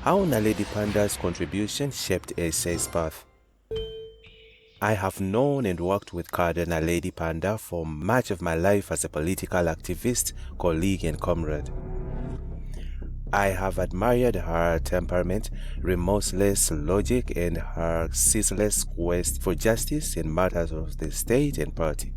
How Naledi Pandor's contribution shaped ASA's path. I have known and worked with cadre Naledi Pandor for much of my life as a political activist, colleague and comrade. I have admired her temperament, remorseless logic, and her ceaseless quest for justice in matters of the state and party.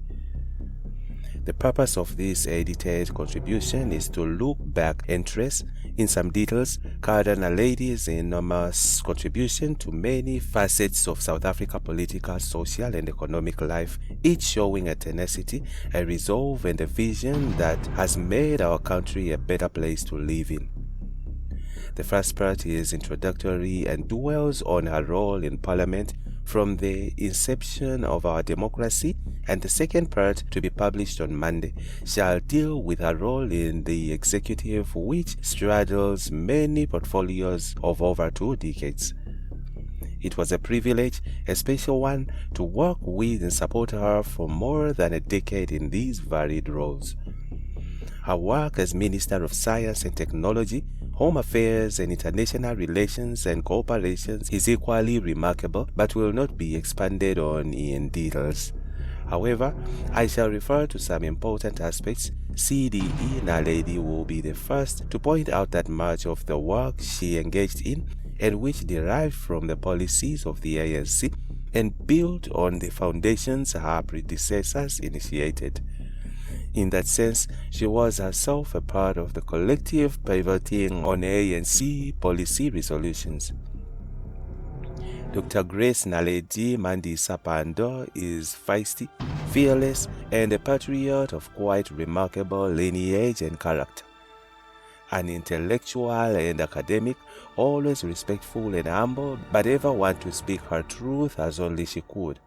The purpose of this edited contribution is to look back and trace, in some details, cadre Naledi's enormous contribution to many facets of South Africa political, social, and economic life, each showing a tenacity, a resolve, and a vision that has made our country a better place to live in. The first part is introductory and dwells on her role in Parliament from the inception of our democracy, and the second part, to be published on Monday, shall deal with her role in the executive, which straddles many portfolios of over 2 decades. It was a privilege, a special one, to work with and support her for more than a decade in these varied roles. Her work as Minister of Science and Technology, Home Affairs and International Relations and Cooperation is equally remarkable, but will not be expanded on in details. However, I shall refer to some important aspects. CDE Naledi will be the first to point out that much of the work she engaged in, and which derived from the policies of the ANC and built on the foundations her predecessors initiated. In that sense, she was herself a part of the collective pivoting on ANC policy resolutions. Dr. Grace Naledi Pandor is feisty, fearless, and a patriot of quite remarkable lineage and character. An intellectual and academic, always respectful and humble, but ever want to speak her truth as only she could.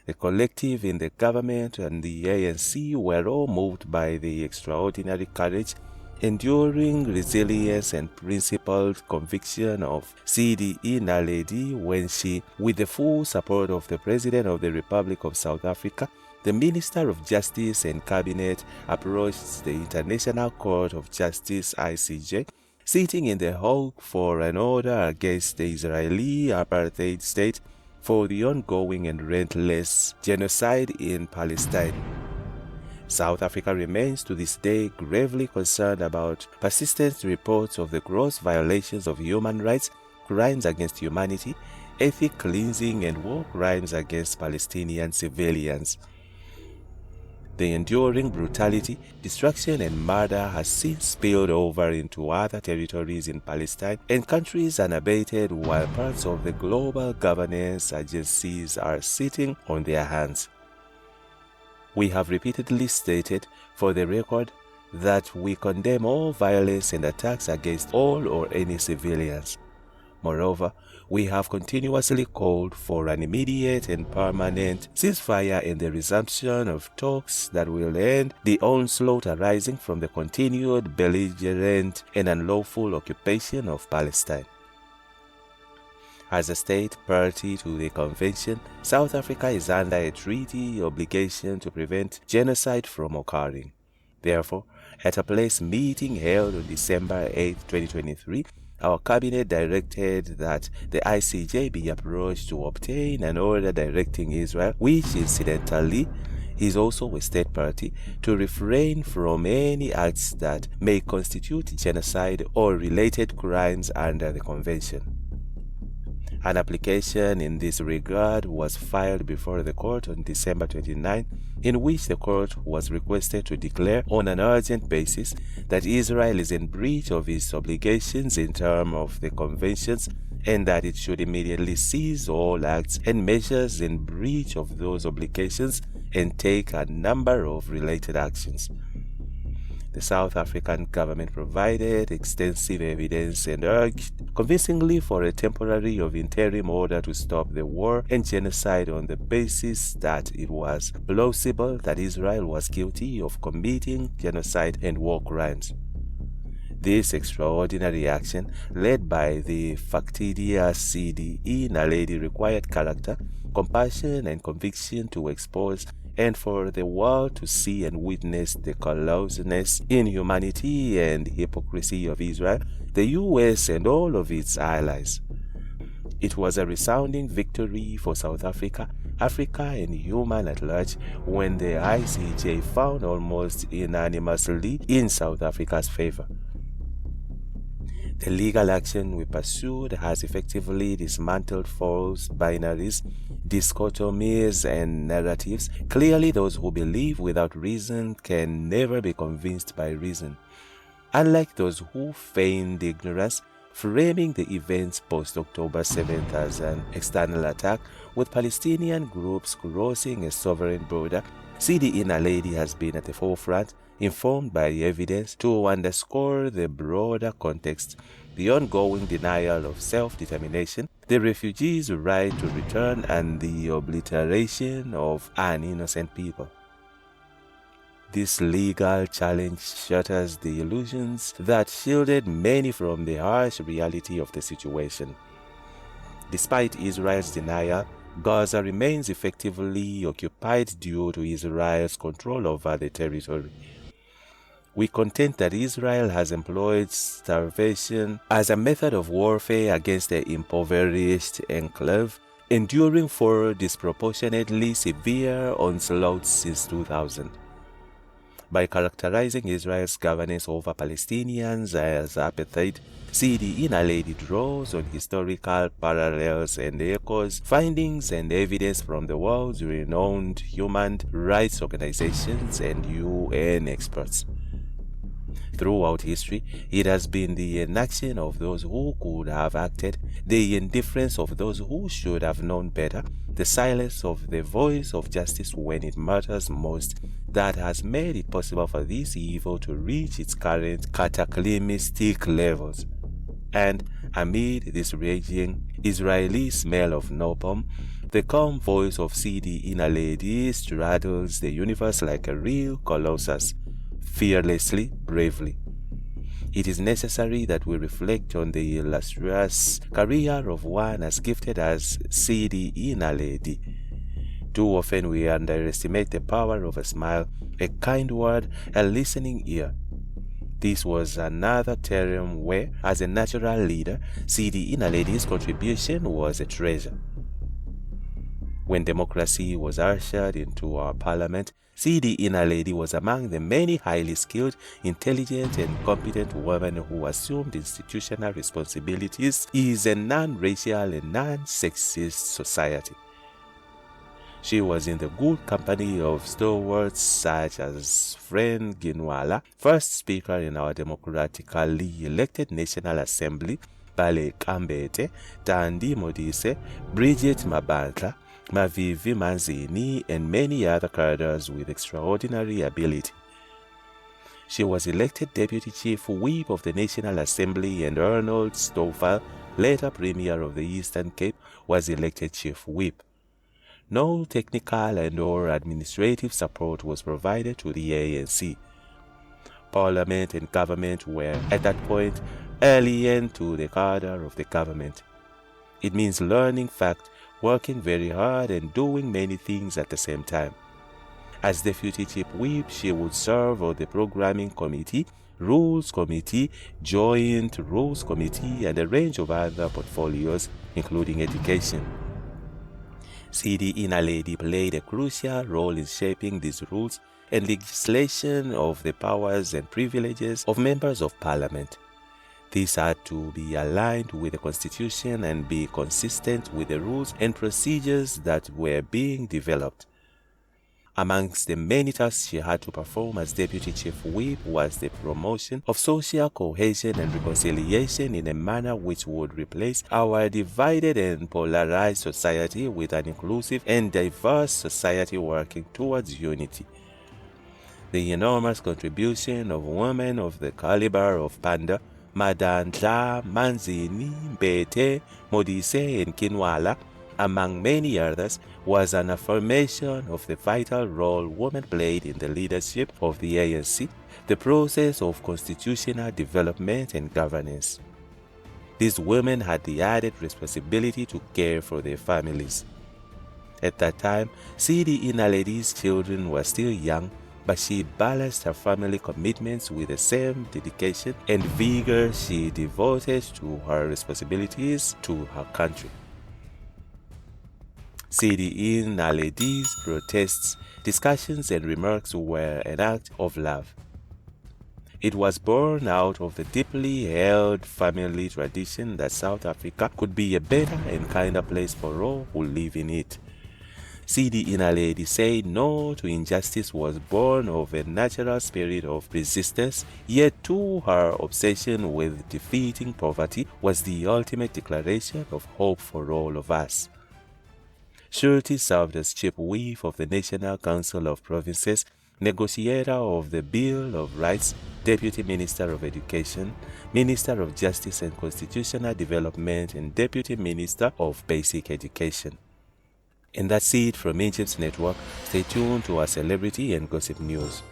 The collective in the government and the ANC were all moved by the extraordinary courage, enduring resilience and principled conviction of CDE Naledi when she, with the full support of the President of the Republic of South Africa, the Minister of Justice and Cabinet, approached the International Court of Justice (ICJ), sitting in the Hague for an order against the Israeli apartheid state for the ongoing and relentless genocide in Palestine. South Africa remains to this day gravely concerned about persistent reports of the gross violations of human rights, crimes against humanity, ethnic cleansing, and war crimes against Palestinian civilians. The enduring brutality, destruction, and murder has since spilled over into other territories in Palestine and countries unabated, while parts of the global governance agencies are sitting on their hands. We have repeatedly stated, for the record, that we condemn all violence and attacks against all or any civilians. Moreover, we have continuously called for an immediate and permanent ceasefire and the resumption of talks that will end the onslaught arising from the continued belligerent and unlawful occupation of Palestine. As a state party to the convention, South Africa is under a treaty obligation to prevent genocide from occurring. Therefore, at a place meeting held on December 8, 2023, our cabinet directed that the ICJ be approached to obtain an order directing Israel, which incidentally is also a state party, to refrain from any acts that may constitute genocide or related crimes under the convention. An application in this regard was filed before the court on December 29, in which the court was requested to declare on an urgent basis that Israel is in breach of its obligations in terms of the conventions and that it should immediately cease all acts and measures in breach of those obligations and take a number of related actions. The South African government provided extensive evidence and urged convincingly for a temporary or interim order to stop the war and genocide on the basis that it was plausible that Israel was guilty of committing genocide and war crimes. This extraordinary action, led by the factidious CDE Naledi, required character, compassion, and conviction to expose and for the world to see and witness the callousness, inhumanity, and hypocrisy of Israel, the US, and all of its allies. It was a resounding victory for South Africa, Africa, and human at large when the ICJ found almost unanimously in South Africa's favor. The legal action we pursued has effectively dismantled false binaries, dichotomies, and narratives. Clearly, those who believe without reason can never be convinced by reason. Unlike those who feigned ignorance, framing the events post-October 7th as an external attack with Palestinian groups crossing a sovereign border, CDE Naledi has been at the forefront, informed by evidence, to underscore the broader context, the ongoing denial of self-determination, the refugees' right to return, and the obliteration of an innocent people. This legal challenge shatters the illusions that shielded many from the harsh reality of the situation. Despite Israel's denial, Gaza remains effectively occupied due to Israel's control over the territory. We contend that Israel has employed starvation as a method of warfare against the impoverished enclave, enduring for disproportionately severe onslaughts since 2000. By characterizing Israel's governance over Palestinians as apartheid, CDE Naledi draws on historical parallels and echoes findings and evidence from the world's renowned human rights organizations and UN experts. Throughout history, it has been the inaction of those who could have acted, the indifference of those who should have known better, the silence of the voice of justice when it matters most, that has made it possible for this evil to reach its current cataclysmic levels. And amid this raging Israeli smell of napalm, the calm voice of CDE Naledi straddles the universe like a real colossus, fearlessly, bravely. It is necessary that we reflect on the illustrious career of one as gifted as CDE Naledi. Too often we underestimate the power of a smile, a kind word, a listening ear. This was another term where, as a natural leader, CDE Naledi's contribution was a treasure. When democracy was ushered into our parliament, CDE Naledi was among the many highly skilled, intelligent, and competent women who assumed institutional responsibilities in a non-racial and non-sexist society. She was in the good company of stalwarts such as Fred Ginwala, first speaker in our democratically elected National Assembly, Bale Kambete, Tandi Modise, Bridget Mabantla, Mavivi Manzini, and many other cadres with extraordinary ability. She was elected Deputy Chief Whip of the National Assembly, and Arnold Stoffel, later Premier of the Eastern Cape, was elected Chief Whip. No technical and/or administrative support was provided to the ANC. Parliament and government were, at that point, alien to the cadre of the government. It means learning fact, working very hard, and doing many things at the same time. As Deputy Chief Whip, she would serve on the Programming Committee, Rules Committee, Joint Rules Committee, and a range of other portfolios, including education. CDE Naledi played a crucial role in shaping these rules and legislation of the powers and privileges of members of Parliament. These had to be aligned with the Constitution and be consistent with the rules and procedures that were being developed. Amongst the many tasks she had to perform as Deputy Chief Whip was the promotion of social cohesion and reconciliation in a manner which would replace our divided and polarized society with an inclusive and diverse society working towards unity. The enormous contribution of women of the caliber of Pandor, Madandla, Manzini, Mbete, Modise, and Kinwala, among many others, was an affirmation of the vital role women played in the leadership of the ANC, the process of constitutional development and governance. These women had the added responsibility to care for their families. At that time, CD Naledi's children were still young, but she balanced her family commitments with the same dedication and vigor she devoted to her responsibilities to her country. CD Naledi's protests, discussions, and remarks were an act of love. It was born out of the deeply held family tradition that South Africa could be a better and kinder place for all who live in it. CD Naledi said no to injustice was born of a natural spirit of resistance, yet too her obsession with defeating poverty was the ultimate declaration of hope for all of us. Shorty served as chief whip of the National Council of Provinces, negotiator of the Bill of Rights, Deputy Minister of Education, Minister of Justice and Constitutional Development, and Deputy Minister of Basic Education. And that's it from Injibs Network. Stay tuned to our celebrity and gossip news.